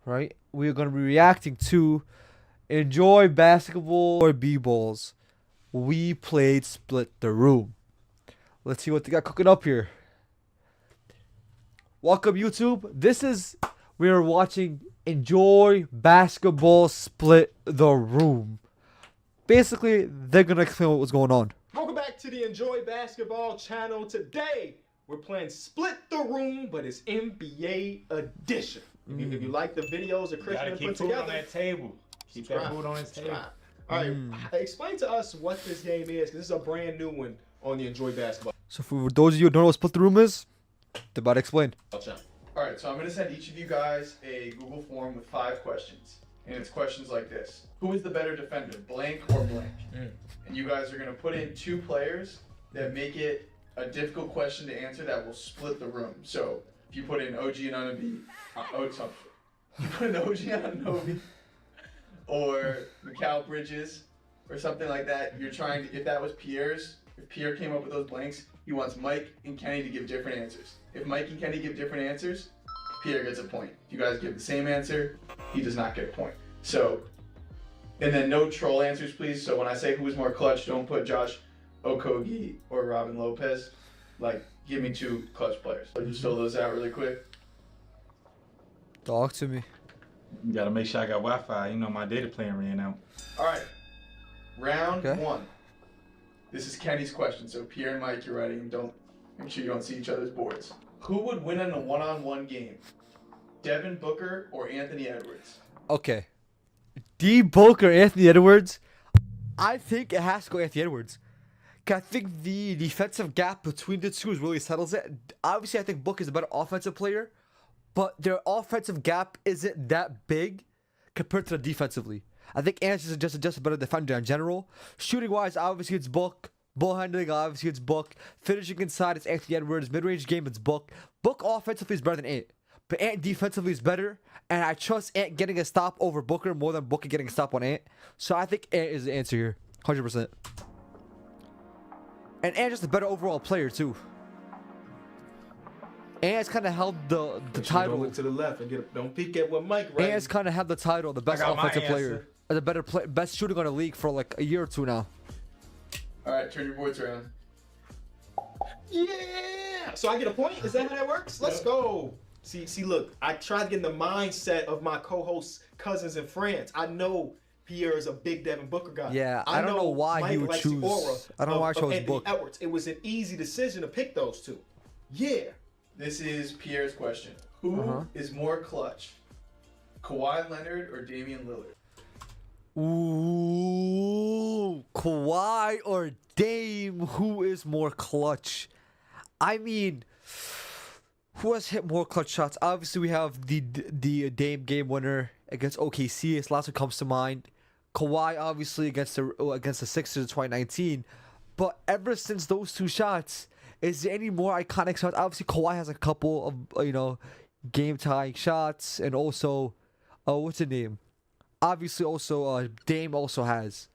right? We're gonna be reacting to Enjoy Basketball or B-Balls. We played Split the Room. Let's see what they got cooking up here. Welcome YouTube. We are watching Enjoy Basketball Split the Room. Basically, they're gonna explain what was going on. Welcome back to the Enjoy Basketball channel. Today, we're playing Split the Room, but it's NBA edition. If you like the videos that Christian put together, on that table. Keep that food on his table. All right, explain to us what this game is, because this is a brand new one on the Enjoy Basketball. So for those of you who don't know what Split the Room is, they're about to explain. Alright, so I'm going to send each of you guys a Google form with 5 questions. And it's questions like this. Who is the better defender, blank or blank? And you guys are going to put in 2 players that make it a difficult question to answer that will split the room. So if you put in OG and Anunoby, you put in OG and Anunoby, or Mikal Bridges, or something like that, you're trying to, if that was Pierre's, if Pierre came up with those blanks, he wants Mike and Kenny to give different answers. If Mike and Kenny give different answers, Pierre gets a point. If you guys give the same answer, he does not get a point. So, and then no troll answers, please. So when I say who is more clutch, don't put Josh Okogie or Robin Lopez. Like, give me 2 clutch players. So just fill those out really quick. Talk to me. You gotta make sure I got Wi-Fi. You know my data plan ran out. All right, round 1. This is Kenny's question. So Pierre and Mike, you're writing. Make sure you don't see each other's boards. Who would win in a one-on-one game? Devin Booker or Anthony Edwards? Okay. D. Booker, Anthony Edwards. I think it has to go Anthony Edwards. 'Cause I think the defensive gap between the two really settles it. Obviously, I think Booker is a better offensive player, but their offensive gap isn't that big compared to the defensively. I think Anthony is just a better defender in general. Shooting-wise, obviously it's Book. Ball handling, obviously it's Book. Finishing inside, it's Anthony Edwards. Mid-range game, it's Book. Book offensively is better than Ant. But Ant defensively is better. And I trust Ant getting a stop over Booker more than Booker getting a stop on Ant. So I think Ant is the answer here. 100%. And Ant's just a better overall player, too. Ant's kind of held the title. Don't look to the left and don't peek at what Mike writes. Ant's kind of held the title, the best offensive player. The best shooting on the league for like a year or 2 now. All right, turn your boards around. Yeah! So I get a point? Is that how that works? Let's go. See, look, I tried to get in the mindset of my co-host cousins in France. I know Pierre is a big Devin Booker guy. Yeah, I don't know why Mike he would likes the choose. aura I don't know why I chose Anthony Book. Edwards. It was an easy decision to pick those 2. Yeah. This is Pierre's question. Who is more clutch? Kawhi Leonard or Damian Lillard? Ooh, Kawhi or Dame, who is more clutch? I mean, who has hit more clutch shots? Obviously, we have the Dame game winner against OKC. It's last one comes to mind. Kawhi, obviously, against the Sixers in 2019. But ever since those 2 shots, is there any more iconic shots? Obviously, Kawhi has a couple of, game-tying shots. And also, what's the name? Obviously, also, Dame also has.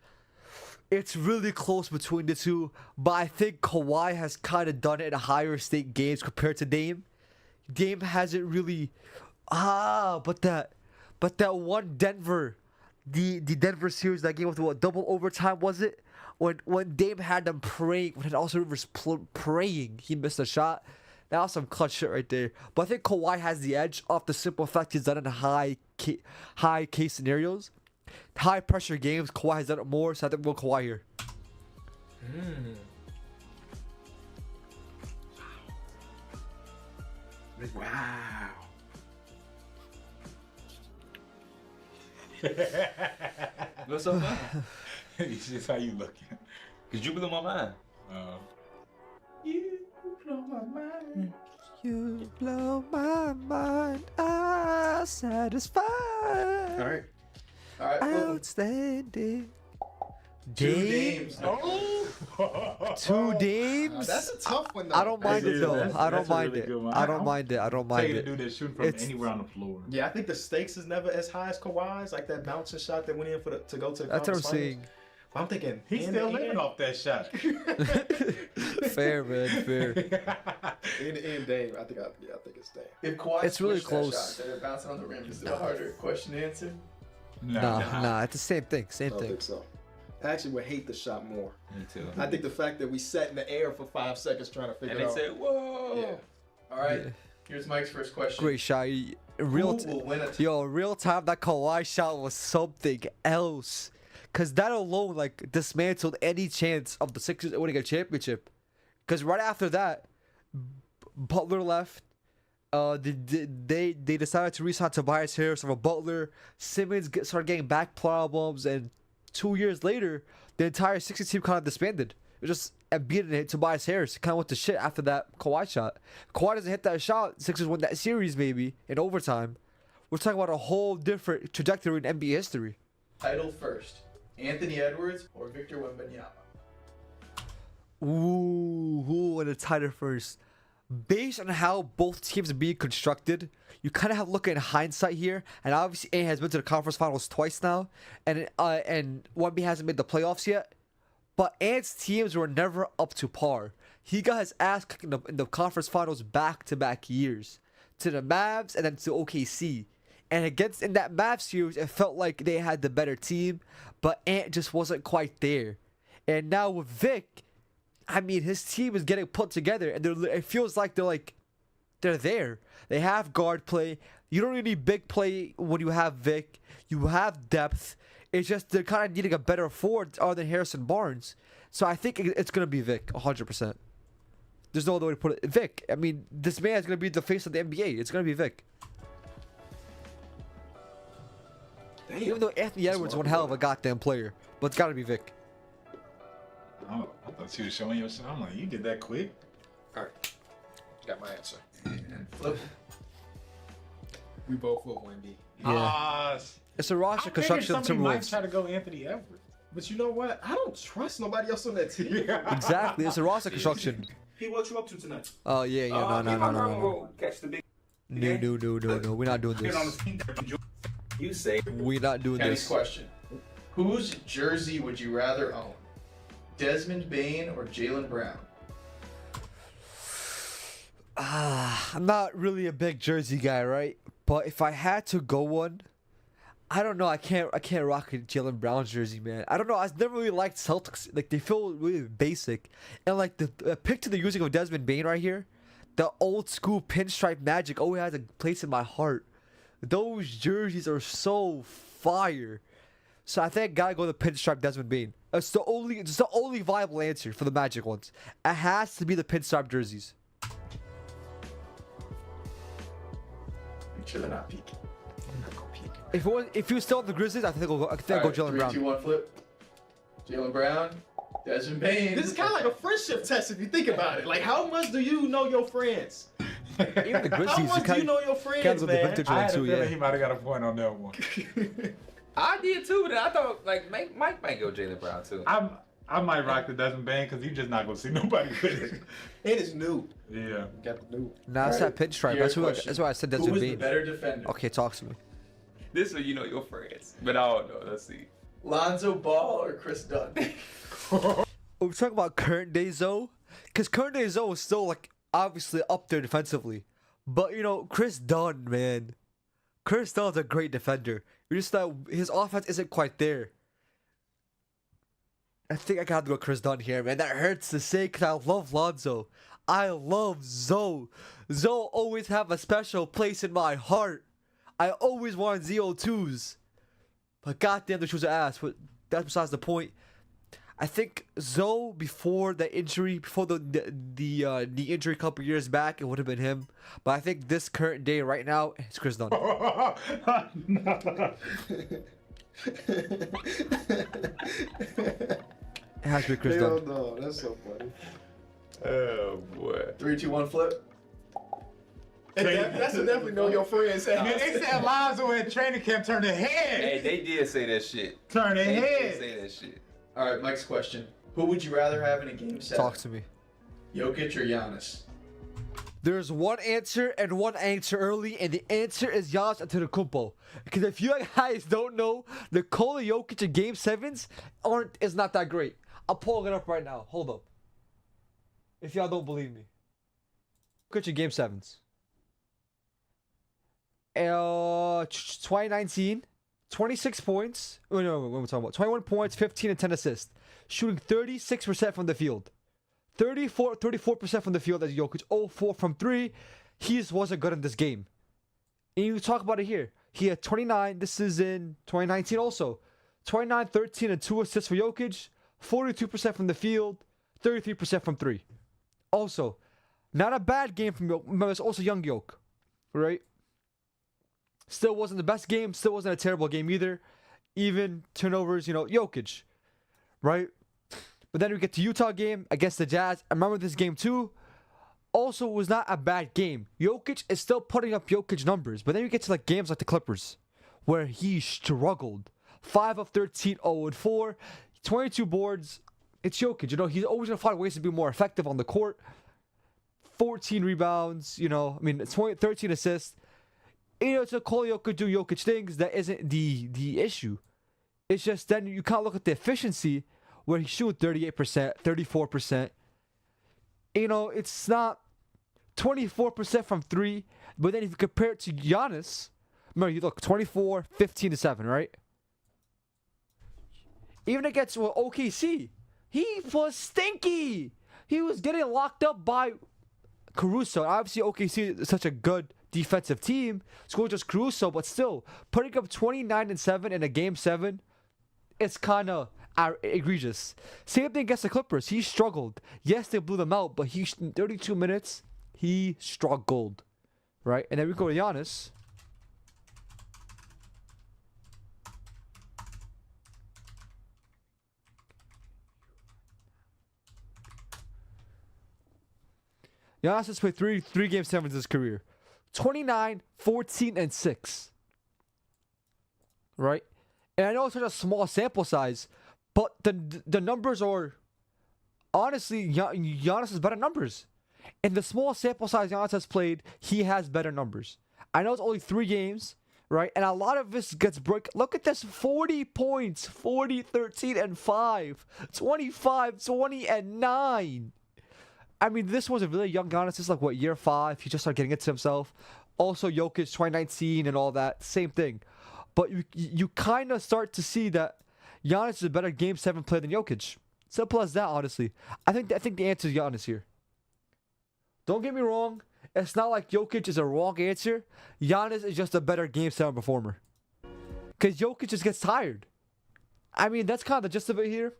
It's really close between the 2. But I think Kawhi has kind of done it in higher stake games compared to Dame. Dame hasn't really... But that one Denver... The Denver series, that game with what, double overtime, was it? When Dame had them praying, when also Rivers praying, he missed a shot. That was some clutch shit right there. But I think Kawhi has the edge off the simple fact he's done it in high case scenarios. High pressure games, Kawhi has done it more, so I think we'll go Kawhi here. Wow. What's up, man? It's just how you looking. Cause you blew my mind. You blow my mind. You blow my mind. I'm satisfied. All right. Outstanding. 2 Dames. Oh. 2 Dames? That's a tough one, though. I don't mind it, though. I don't mind it. I don't mind it. I don't mind Tell you to it. do that shooting from anywhere on the floor. Yeah, I think the stakes is never as high as Kawhi's, like that bouncing shot that went in to go to the That's what I'm conference saying. finals. I'm thinking He's still living off that shot. Fair, man. Fair. And Dame. I think it's Dame. If Kawhi It's really switched that close. shot, that it bouncing on the rim, is it a harder question to answer? Nah, it's the same thing. I Same don't thing. think so. I actually would hate the shot more. Me too. I think the fact that we sat in the air for 5 seconds trying to figure And it they out. said, "Whoa." Yeah. All right. Yeah. Here's Mike's first question. Great shot. Real. Who will win a Yo, real time, that Kawhi shot was something else. Cause that alone like dismantled any chance of the Sixers winning a championship. Cause right after that, Butler left. They decided to re-sign Tobias Harris over Butler. Simmons started getting back problems, and 2 years later, the entire Sixers team kind of disbanded. It was just Embiid and Tobias Harris kind of went to shit after that Kawhi shot. Kawhi doesn't hit that shot, Sixers win that series maybe in overtime. We're talking about a whole different trajectory in NBA history. title first? Anthony Edwards or Victor Wembanyama? Ooh, who won the title first? Based on how both teams are being constructed, you kind of have to look in hindsight here. And obviously, A has been to the conference finals twice now, and Wemby hasn't made the playoffs yet. But Ant's teams were never up to par. He got his ass kicked in the conference finals back-to-back years, to the Mavs and then to OKC. And in that Mavs series, it felt like they had the better team, but Ant just wasn't quite there. And now with Vic, I mean, his team is getting put together, and it feels like they're there. They have guard play. You don't really need big play when you have Vic. You have depth. It's just they're kind of needing a better forward other than Harrison Barnes. So I think it's gonna be Vic, 100%. There's no other way to put it. Vic. I mean, this man is gonna be the face of the NBA. It's gonna be Vic. Damn. Even though Anthony Edwards is one hell of a goddamn player, but it's gotta be Vic. I thought you were showing your shot. I'm like, you did that quick. All right. Got my answer. And flip. We both will Wemby. Yeah. It's a roster construction of somebody might Timberwolves. try to go Anthony Edwards. But you know what? I don't trust nobody else on that team. Exactly. It's a roster construction. Hey, what you up to tonight? Oh yeah, yeah, no. Catch the big No. We're not doing get on the this. scene. You say We're not doing Kenny's this. question. Whose jersey would you rather own? Desmond Bain or Jaylen Brown? I'm not really a big jersey guy, right? But if I had to go one, I don't know. I can't rock a Jaylen Brown jersey, man. I don't know. I've never really liked Celtics. Like they feel really basic, and like the picture they're using of Desmond Bain right here, the old school pinstripe magic always has a place in my heart. Those jerseys are so fire. So I think I gotta go the pinstripe Desmond Bain. It's the only viable answer for the Magic ones. It has to be the pinstripe jerseys. Make sure they're not peeking. If he was still on the Grizzlies, I think I'll go Jaylen Brown. 3, 2, 1, flip. Jaylen Brown, Desmond Bain. This is kind of like a friendship test if you think about it. Like, how much do you know your friends? Even the How Grizzlies, much do you know your friends, with the man? vintage I one had a too, feeling yeah. he might have got a point on that one. I did too, but I thought like Mike might go Jaylen Brown too. I might rock the Desmond Bain because you're just not gonna see nobody with it. And it's new. Yeah. Got the new. Nah, it's Alright, that pinstripe. here's That's why I said Who Desmond was the Bain. better defender? Okay, talk to me. This way you know your friends, but I don't know. Let's see. Lonzo Ball or Chris Dunn? We're talking about current day Zoe, because current day Zoe is still like obviously up there defensively, but you know Chris Dunn, man, Chris Dunn's a great defender. You're just that his offense isn't quite there. I think I gotta go Chris Dunn here, man. That hurts to say because I love Lonzo. I love Zoe. Zoe always have a special place in my heart. I always wanted ZO2s. But goddamn, the shoes are ass. But that's besides the point. I think Zoe before the injury, before the knee injury a couple years back, it would have been him. But I think this current day, right now, it's Chris Dunn. It has to be Chris Hell Dunn. no, that's so funny. Oh boy. 3, 2, 1, flip. That's a definitely know your friends. Man, they said Lonzo at training camp turned their head. Hey, they did say that shit. Turn their They did head. say that shit. All right, Mike's question. Who would you rather have in a game 7? Talk to me. Jokic or Giannis? There's one answer and one answer early, and the answer is Giannis Antetokounmpo. Because if you guys don't know, Nikola Jokic in Game 7s is not that great. I'm pulling it up right now. Hold up. If y'all don't believe me. Jokic in Game 7s. 2019, 26 points. Oh, no, what am I talking about? 21 points, 15 and 10 assists. Shooting 36% from the field. 34% from the field as Jokic. 0-4 from 3. He just wasn't good in this game. And you talk about it here. He had 29. This is in 2019 also. 29, 13, and 2 assists for Jokic. 42% from the field. 33% from 3. Also, not a bad game from Jokic. Remember, it's also young Jokic. Right? Still wasn't the best game. Still wasn't a terrible game either. Even turnovers, Jokic. Right? But then we get to Utah game against the Jazz. I remember this game too. Also, was not a bad game. Jokic is still putting up Jokic numbers. But then you get to games like the Clippers, where he struggled. 5 of 13, 0-4, 22 boards. It's Jokic. He's always gonna find ways to be more effective on the court. 14 rebounds. 13 assists. To call Jokic do Jokic things, that isn't the issue. It's just then you can't look at the efficiency. Where he's shooting 38%, 34%. It's not 24% from 3. But then if you compare it to Giannis, remember, you look 24, 15 to 7, right? Even against OKC, he was stinky. He was getting locked up by Caruso. Obviously, OKC is such a good defensive team. Score just Caruso, but still, putting up 29 and 7 in a game 7, it's kind of egregious. Same thing against the Clippers. He struggled. Yes, they blew them out, but in 32 minutes, he struggled. Right? And then we go to Giannis. Giannis has played three game 7s in his career. 29, 14, and 6. Right? And I know it's such a small sample size, but the numbers are, honestly, Giannis has better numbers. In the small sample size Giannis has played, he has better numbers. I know it's only 3 games, right? And a lot of this gets break. Look at this, 40 points, 40, 13, and 5, 25, 20, and 9. I mean, this was a really young Giannis. This is year 5. He just started getting into himself. Also, Jokic, 2019 and all that, same thing. But you kind of start to see that Giannis is a better Game 7 player than Jokic. Simple as that, honestly. I think the answer is Giannis here. Don't get me wrong. It's not like Jokic is a wrong answer. Giannis is just a better Game 7 performer. Because Jokic just gets tired. I mean, that's kind of the gist of it here.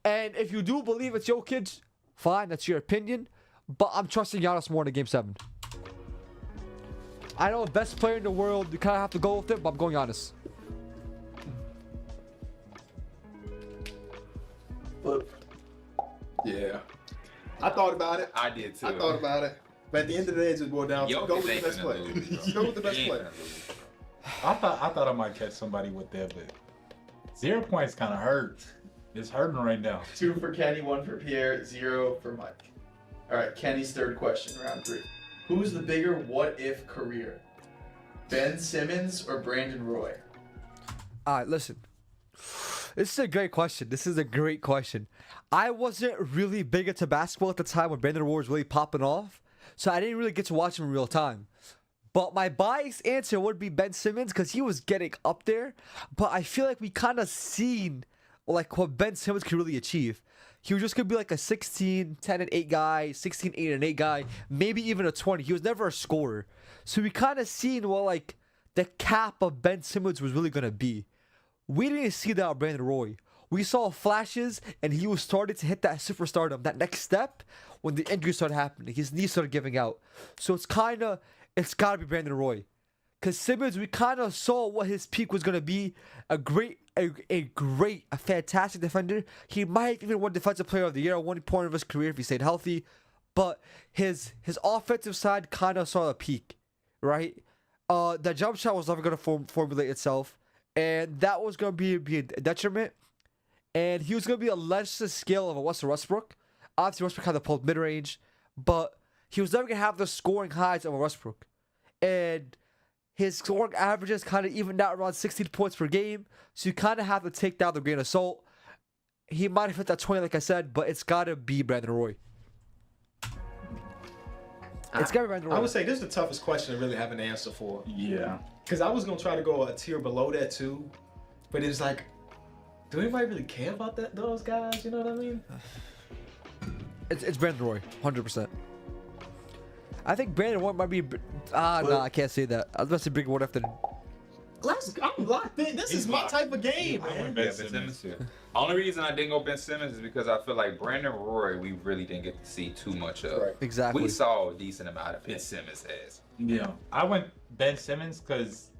And if you do believe it's Jokic, fine, that's your opinion. But I'm trusting Giannis more in the Game 7. I know the best player in the world, you kind of have to go with it, but I'm going Giannis. Yeah. I thought about it. I did too. I thought about it. But at the end of the day, it just boiled down to Jokic go with the ain't best finna player. lose, bro. Go with the best He ain't player. finna lose. I thought I might catch somebody with that, but 0 points kind of hurt. It's hurting right now. 2 for Kenny, 1 for Pierre, 0 for Mike. All right, Kenny's third question, round 3. Who's the bigger what-if career? Ben Simmons or Brandon Roy? Alright, listen. This is a great question. I wasn't really big into basketball at the time when Brandon Roy was really popping off, so I didn't really get to watch him in real time. But my biased answer would be Ben Simmons because he was getting up there. But I feel like we kind of seen what Ben Simmons could really achieve. He was just going to be a 16, 10, and 8 guy, 16, 8, and 8 guy, maybe even a 20. He was never a scorer. So we kind of seen what the cap of Ben Simmons was really going to be. We didn't see that with Brandon Roy. We saw flashes, and he was starting to hit that superstardom, that next step, when the injuries started happening. His knees started giving out. So it's got to be Brandon Roy. Because Simmons, we kind of saw what his peak was going to be. A fantastic defender. He might even win Defensive Player of the Year at one point of his career if he stayed healthy. But his offensive side kind of saw a peak, right? The jump shot was never going to formulate itself. And that was going to be a detriment. And he was going to be a lesser scale of a Russell Westbrook. Obviously, Westbrook had the pulled mid-range. But he was never gonna have the scoring highs of a Westbrook, and his scoring averages kind of evened out around 16 points per game. So you kind of have to take that with a grain of salt. He might have hit that 20, like I said, but it's gotta be Brandon Roy. It's gotta be Brandon Roy. I would say this is the toughest question to really have an answer for. Yeah. Because I was gonna try to go a tier below that too, but it's like, do anybody really care about those guys? You know what I mean? It's Brandon Roy, 100%. I think Brandon Roy might be. No, I can't say that. I was about to say big one after. I'm locked in. This is my type of game, I man. went Yeah, Ben Ben Simmons. Simmons too. Only reason I didn't go Ben Simmons is because I feel like Brandon Roy, we really didn't get to see too much of. Right. Exactly. We saw a decent amount of Ben Simmons as. Yeah, I went Ben Simmons because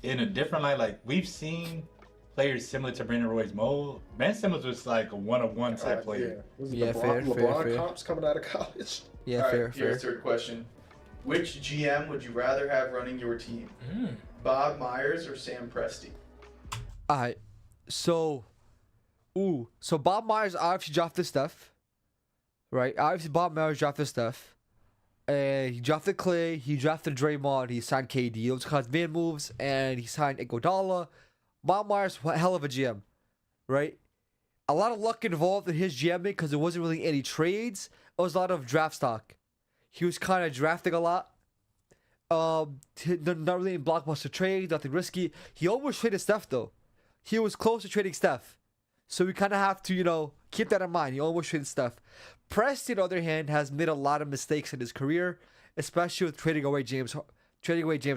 in a different light, like we've seen players similar to Brandon Roy's mold. Ben Simmons was like a one-of-one type player. Yeah, fair, fair. comps coming out of college. Yeah, All fair, right, fair. here's third question. Which GM would you rather have running your team? Bob Myers or Sam Presti? Alright, so Bob Myers obviously drafted Steph, right? Obviously Bob Myers drafted Steph, and he drafted Clay, he drafted Draymond, he signed KD. Those kinds of man moves, and he signed Iguodala. Bob Myers, hell of a GM, right? A lot of luck involved in his GMing because there wasn't really any trades. It was a lot of draft stock. He was kind of drafting a lot. Not really in blockbuster trades, nothing risky. He almost traded Steph though. He was close to trading Steph. So we kind of have to, keep that in mind. He almost traded Steph. Presti, on the other hand, has made a lot of mistakes in his career, especially with trading away James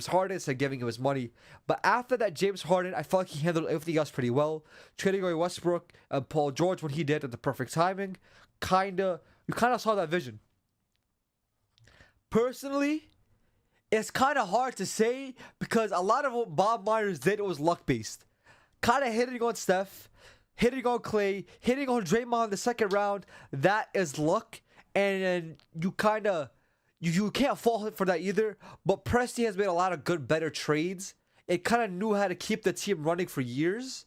Harden and giving him his money. But after that, James Harden, I felt like he handled everything else pretty well. Trading away Westbrook and Paul George when he did at the perfect timing, you kind of saw that vision. Personally, it's kind of hard to say because a lot of what Bob Myers did was luck-based. Kind of hitting on Steph, hitting on Clay, hitting on Draymond in the second round. That is luck, and you kind of you can't fault him for that either. But Presti has made a lot of good, better trades. It kind of knew how to keep the team running for years.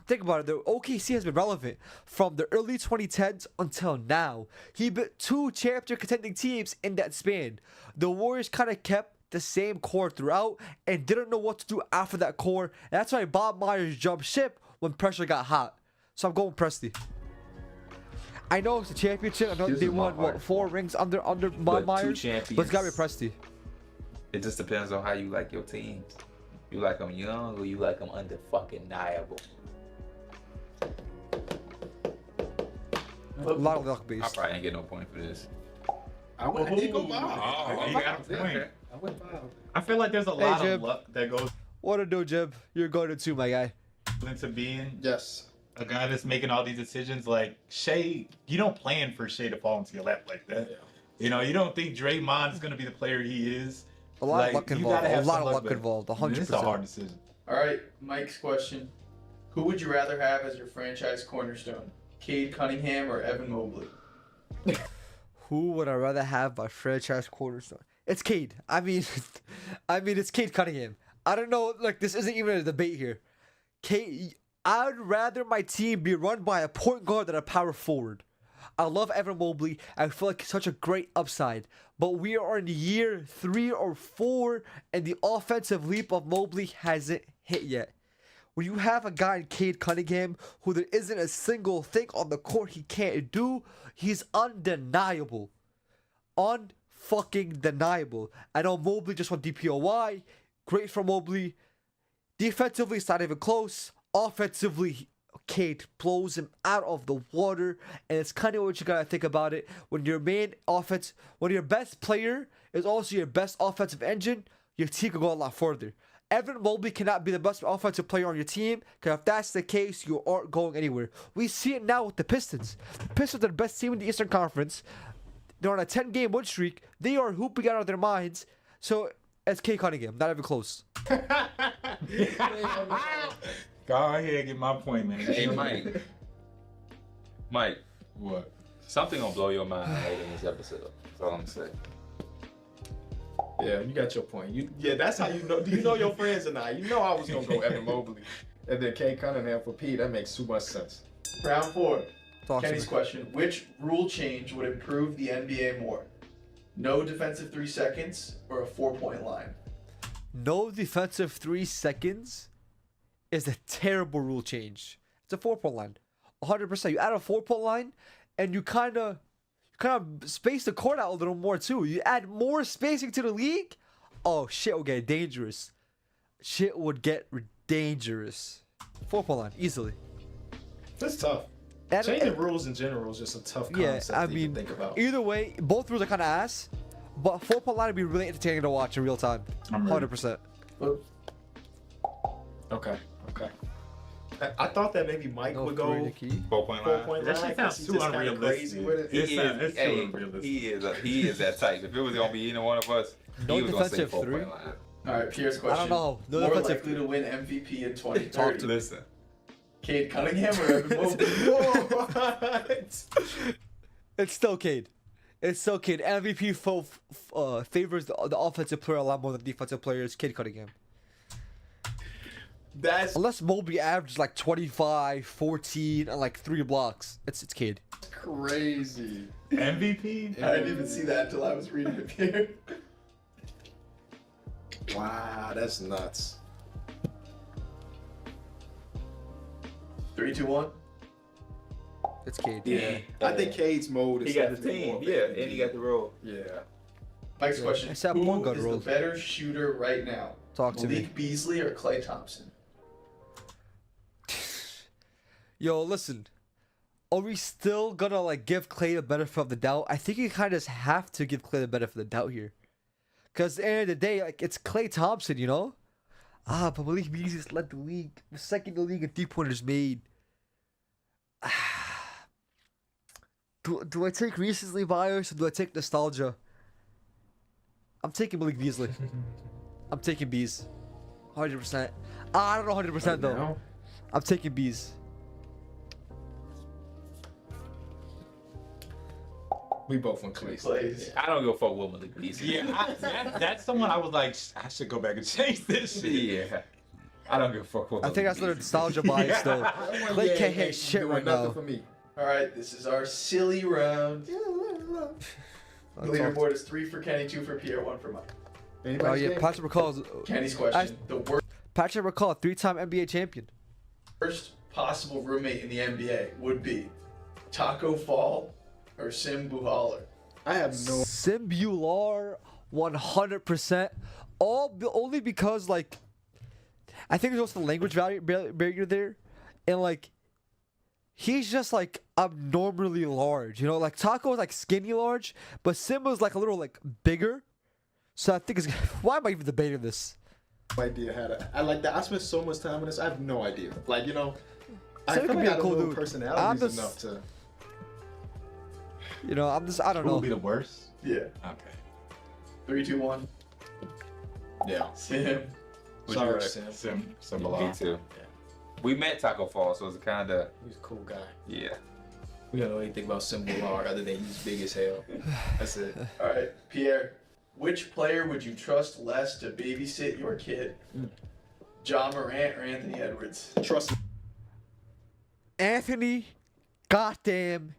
Think about it, the OKC has been relevant from the early 2010s until now. He built 2 championship contending teams in that span. The Warriors kind of kept the same core throughout and didn't know what to do after that core. And that's why Bob Myers jumped ship when pressure got hot. So I'm going Presti. I know it's a championship. I know This they is my won hard 4 rings under Bob Myers, Two but it's gotta be Presti. It just depends on how you like your teams. You like them young or you like them under fucking niable. A lot of luck I based. probably ain't get no point for this. I went Bob. You got a point. Okay. I went Bob. I feel like there's a lot Jib. of luck that goes What a do, Jib. You're going to 2, my guy. into being Yes. a guy that's making all these decisions. Like Shea, you don't plan for Shea to fall into your lap like that. You don't think Draymond's gonna be the player he is. A lot of luck you involved. gotta A have lot some of luck but involved. It's 100%. a hard decision. All right, Mike's question. Who would you rather have as your franchise cornerstone? Cade Cunningham or Evan Mobley? Who would I rather have by franchise cornerstone? It's Cade. I mean, it's Cade Cunningham. I don't know. Like, this isn't even a debate here. Cade. I'd rather my team be run by a point guard than a power forward. I love Evan Mobley. I feel like he's such a great upside. But we are in year 3 or 4, and the offensive leap of Mobley hasn't hit yet. When you have a guy in Cade Cunningham who there isn't a single thing on the court he can't do, he's undeniable. Unfucking deniable. I know Mobley just won DPOY. Great for Mobley. Defensively, it's not even close. Offensively, Cade blows him out of the water, and it's kind of what you gotta think about it. When your best player is also your best offensive engine, your team can go a lot further. Evan Mobley cannot be the best offensive player on your team, because if that's the case, you aren't going anywhere. We see it now with the Pistons. The Pistons are the best team in the Eastern Conference. They're on a 10-game win streak. They are hooping out of their minds. So it's Cade Cunningham, not even close. Go ahead, get my point, man. Hey, Mike, What? something gonna blow your mind later in this episode. That's all I'm saying. Yeah, you got your point. That's how you know. Do you know your friends or not? You know I was gonna go Evan Mobley, and then Cade Cunningham for P. That makes too much sense. Round 4. Talk to Kenny's me. question. Which rule change would improve the NBA more? No defensive 3 seconds or a 4-point line. No defensive 3 seconds is a terrible rule change. It's a 4-point line. 100%. You add a 4-point line and you kind of space the court out a little more too. You add more spacing to the league. Oh, shit would get dangerous. Shit would get dangerous. 4-point line, easily. That's tough. And- Changing rules in general is just a tough concept Yeah, I to mean, even think about. either way, both rules are kind of ass. But 4-point line would be really entertaining to watch in real time. I'm ready. 100%. Okay. I thought that maybe Mike would go 4-point line. 4-point That line. shit 'cause sounds he's too just kinda crazy unrealistic. with it. He It's too is, unrealistic. he is that type. If it was gonna be any one of us, No he was gonna say defensive 4-point three? line. All right, Pierre's question. know. No More defensive- likely to win MVP in Talk 2030. to Listen, Cade Cunningham or Evan Mobley? What? It's still Cade. It's still Cade. MVP favors the offensive player a lot more than defensive players. Cade Cunningham. That's Unless Mobley averages like 25, 14, and like 3 blocks. It's Cade. crazy. MVP? I didn't even see that until I was reading it here. Wow, that's nuts. 3, 2, 1. It's Cade. yeah, I think Cade's mode is he got the definitely team. more Yeah, of a and he got the role. Yeah. Mike's Yeah, question. it's that Who point guard is role. the better shooter right now? Talk to me. Malik Beasley or Klay Thompson? Yo, listen. Are we still gonna like give Klay the benefit of the doubt? I think you kind of just have to give Klay the benefit of the doubt here. Cause at the end of the day, like it's Klay Thompson, you know? But Malik Beasley just led the league. Second in the league in 3-pointers made. Do I take recency bias or do I take nostalgia? I'm taking Malik Beasley. I'm taking Bees. 100%. I don't know 100% though. Now? I'm taking Bees. We both went Clay. Clays. I don't give a fuck what Malik Beasley. Yeah, that's someone I was like, I should go back and change this shit. Yeah. I don't give a fuck what I think that's a little nostalgia bias though. Clay can't hit shit right nothing now. for me. All right, this is our silly round. The leaderboard is 3 for Kenny, 2 for Pierre, 1 for Mike. Oh Anybody's yeah, game? Patrick McCall. Kenny's question: the Patrick McCall, 3-time NBA champion. worst possible roommate in the NBA would be Taco Fall or Sim Buhaler. I have no. Simbular, 100%. Only because like, I think there's also the language barrier there, and like, he's just like abnormally large. You know, like Taco is like skinny large, but Simba's like a little like bigger. So I think it's. Why am I even debating this? No idea how to. I like that. I spent so much time on this. I have no idea. Like I Sim feel could like be I a don't cool know dude. personalities I'm just- enough to. You know, I don't Who would know. be the worst? Yeah. Okay. 3, 2, 1. Yeah. Sim. Would Sorry, you rather- Sam. Sim Me Bilal. too. We met Taco Fall, so it's kind of He's a cool guy. yeah. We don't know anything about Symbol R other than he's big as hell. That's it. All right, Pierre. Which player would you trust less to babysit your kid? John Morant or Anthony Edwards? Trust me. Anthony, goddamn